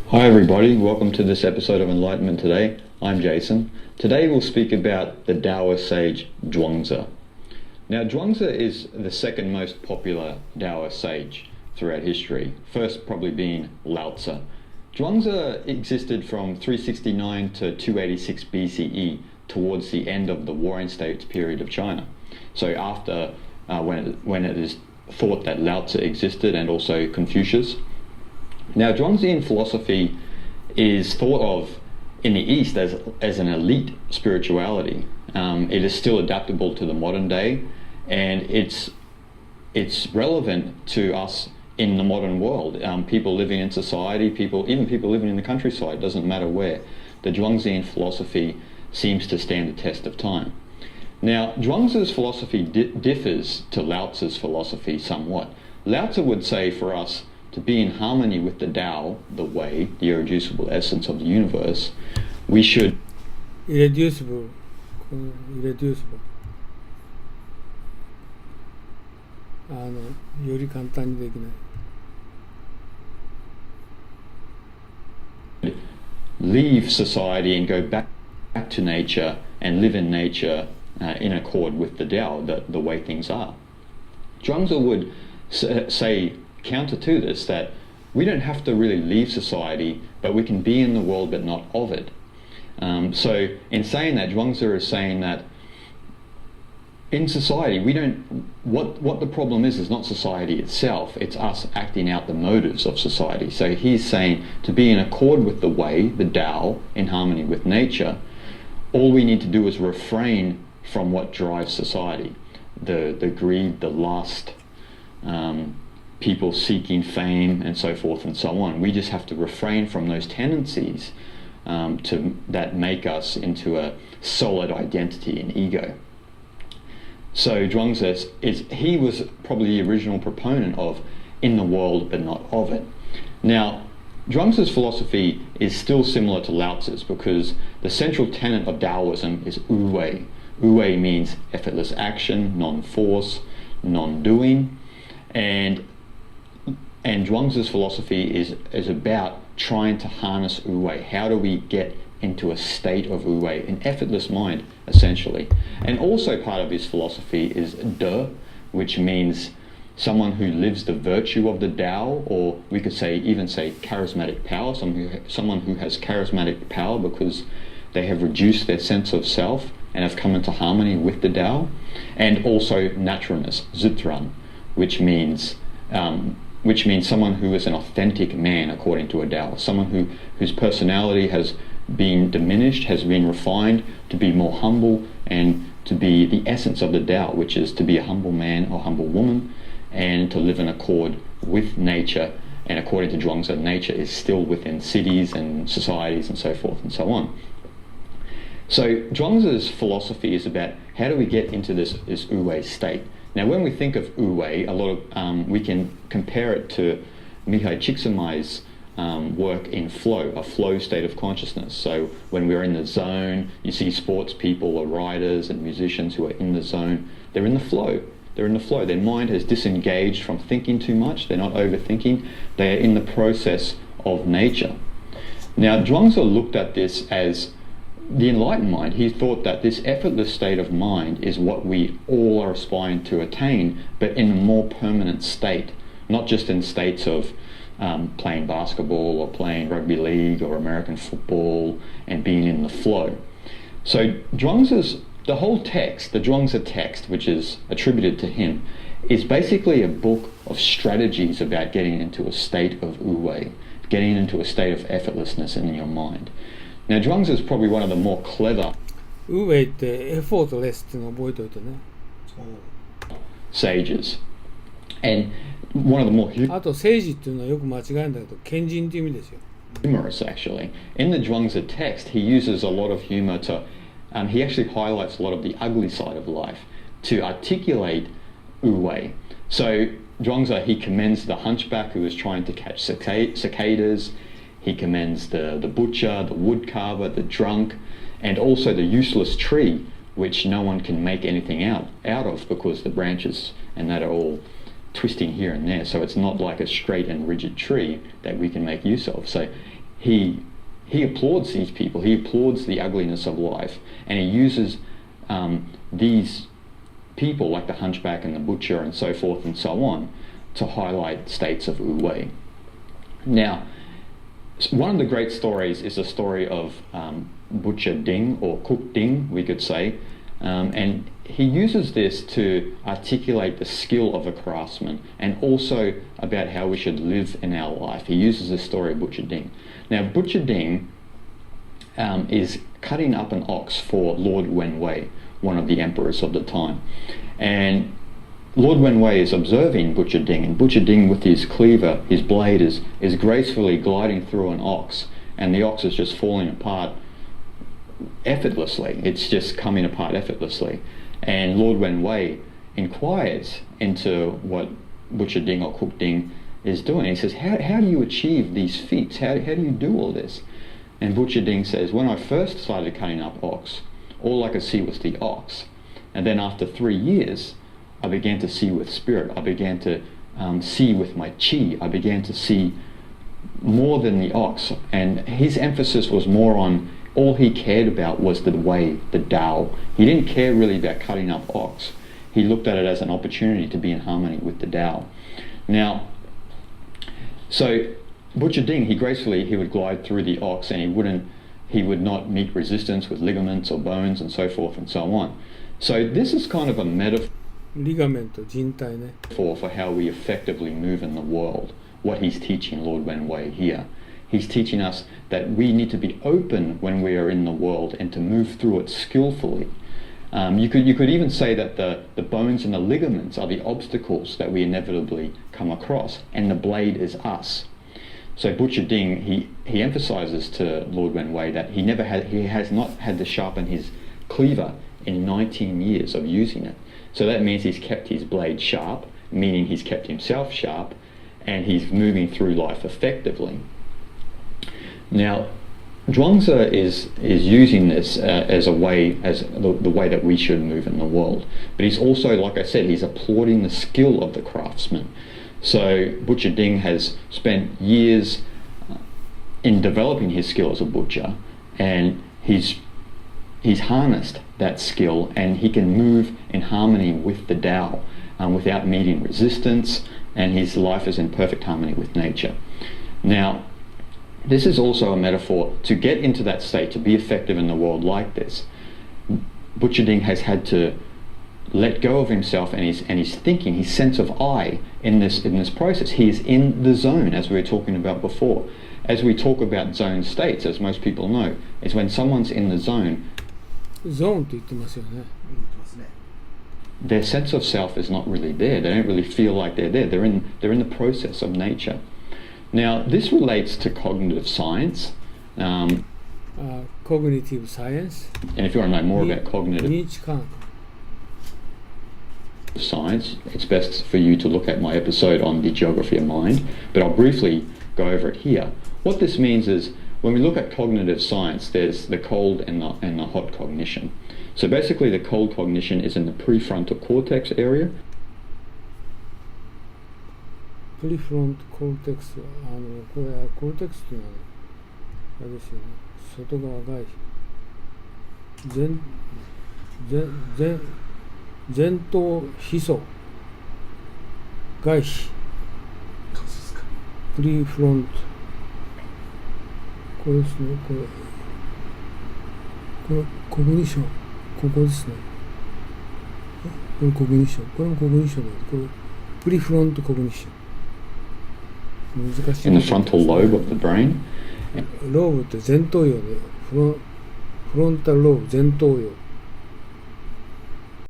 Hi everybody, welcome to this episode of Enlightenment Today. I'm Jason. Today we'll speak about the Taoist sage Zhuang. Now Zhuang is the second most popular Taoist sage throughout history, first probably being Lao Tzu. Zhuang existed from 369 to 286 BCE towards the end of the Warring States period of China. So after when it is thought that Lao Tzu existed and also Confucius. Now, Zhuangzian philosophy is thought of in the East as an elite spirituality. It is still adaptable to the modern day, and it's relevant to us in the modern world. People living in society, even people living in the countryside, doesn't matter where. The Zhuangzian philosophy seems to stand the test of time. Now, Zhuangzi's philosophy differs to Lao Tzu's philosophy somewhat. Lao Tzu would say for us, to be in harmony with the Tao, the way, the irreducible essence of the universe, we should... Irreducible. leave society and go back to nature and live in nature in accord with the Tao, the way things are. Zhuangzi would say, counter to this, that we don't have to really leave society, but we can be in the world but not of it. So in saying that, Zhuang is saying that in society what the problem is not society itself, it's us acting out the motives of society. So he's saying to be in accord with the way, the Tao, in harmony with nature, all we need to do is refrain from what drives society, the greed, the lust, people seeking fame and so forth and so on. We just have to refrain from those tendencies that make us into a solid identity and ego. So Zhuang says he was probably the original proponent of in the world but not of it. Now, Zhuangzi's philosophy is still similar to Lao Tzu's because the central tenet of Taoism is Wu Wei. Wu Wei means effortless action, non-force, non-doing, and Zhuangzi's philosophy is about trying to harness Wu Wei. How do we get into a state of Wu Wei, an effortless mind, essentially? And also part of his philosophy is De, which means someone who lives the virtue of the Tao, or we could even say charismatic power, someone who has charismatic power because they have reduced their sense of self and have come into harmony with the Tao. And also naturalness, Zhuang, which means someone who is an authentic man according to a Tao, someone whose personality has been diminished, has been refined to be more humble and to be the essence of the Tao, which is to be a humble man or humble woman and to live in accord with nature. And according to Zhuangzi, nature is still within cities and societies and so forth and so on. So Zhuangzi's philosophy is about how do we get into this Wu Wei state. Now, when we think of Wu Wei, we can compare it to Mihai Csikszentmihalyi's work in flow, a flow state of consciousness. So when we're in the zone, you see sports people or riders and musicians who are in the zone, they're in the flow. Their mind has disengaged from thinking too much. They're not overthinking. They are in the process of nature. Now, Zhuangzi looked at this as the enlightened mind. He thought that this effortless state of mind is what we all are aspiring to attain, but in a more permanent state, not just in states of playing basketball or playing rugby league or American football and being in the flow. So the whole text, the Zhuangzi text, which is attributed to him, is basically a book of strategies about getting into a state of Wu Wei, getting into a state of effortlessness in your mind. Now, Zhuangzi is probably one of the more clever sages, and one of the more humorous, actually. In the Zhuangzi text, he uses a lot of humor to, he actually highlights a lot of the ugly side of life to articulate Wu Wei. So Zhuangzi, he commends the hunchback who is trying to catch cicadas. He commends the butcher, the wood carver, the drunk, and also the useless tree, which no one can make anything out of because the branches and that are all twisting here and there, so it's not like a straight and rigid tree that we can make use of. So he applauds these people, he applauds the ugliness of life, and he uses these people like the hunchback and the butcher and so forth and so on to highlight states of wu wei. Now, one of the great stories is a story of Butcher Ding, or Cook Ding, we could say, and he uses this to articulate the skill of a craftsman and also about how we should live in our life. He uses the story of Butcher Ding. Now, Butcher Ding is cutting up an ox for Lord Wenwei, one of the emperors of the time. And Lord Wenwei is observing Butcher Ding, and Butcher Ding with his cleaver, his blade, is gracefully gliding through an ox, and the ox is just falling apart effortlessly. It's just coming apart effortlessly. And Lord Wenwei inquires into what Butcher Ding or Cook Ding is doing. He says, how do you achieve these feats? How do you do all this? And Butcher Ding says, when I first started cutting up ox, all I could see was the ox. And then after 3 years, I began to see with spirit. I began to see with my chi. I began to see more than the ox. And his emphasis was more on, all he cared about was the way, the Tao. He didn't care really about cutting up ox. He looked at it as an opportunity to be in harmony with the Tao. Now, so Butcher Ding, he would glide through the ox, and he would not meet resistance with ligaments or bones and so forth and so on. So this is kind of a metaphor for how we effectively move in the world, what he's teaching Lord Wenwei here. He's teaching us that we need to be open when we are in the world and to move through it skillfully. You could even say that the bones and the ligaments are the obstacles that we inevitably come across, and the blade is us. So Butcher Ding, he emphasizes to Lord Wenwei that he has not had to sharpen his cleaver in 19 years of using it. So that means he's kept his blade sharp, meaning he's kept himself sharp, and he's moving through life effectively. Now, Zhuangzi is using this as the way that we should move in the world. But he's also, like I said, he's applauding the skill of the craftsman. So Butcher Ding has spent years in developing his skill as a butcher, and he's harnessed that skill, and he can move in harmony with the Tao without meeting resistance, and his life is in perfect harmony with nature. Now, this is also a metaphor to get into that state, to be effective in the world like this. Butcher Ding has had to let go of himself and his thinking, his sense of I in this process. He is in the zone, as we were talking about before. As we talk about zone states, as most people know, is when someone's in the zone, their sense of self is not really there. They don't really feel like they're there. They're in the process of nature. Now, this relates to cognitive science. Cognitive science. And if you want to know more about cognitive science, it's best for you to look at my episode on the geography of mind, but I'll briefly go over it here. What this means is, when we look at cognitive science, there's the cold and the hot cognition. So basically, the cold cognition is in the prefrontal cortex area. Prefrontal cortex これコルテクスっていうのはあれですよね。外側外皮前頭皮層外皮プリフロントこれですね。これコグニションここですね。これコグニションこれもコグニションなんでこれプリフロントコグニション難しい In the frontal lobe of the brain. ローブって前頭葉でフロンタルローブ前頭葉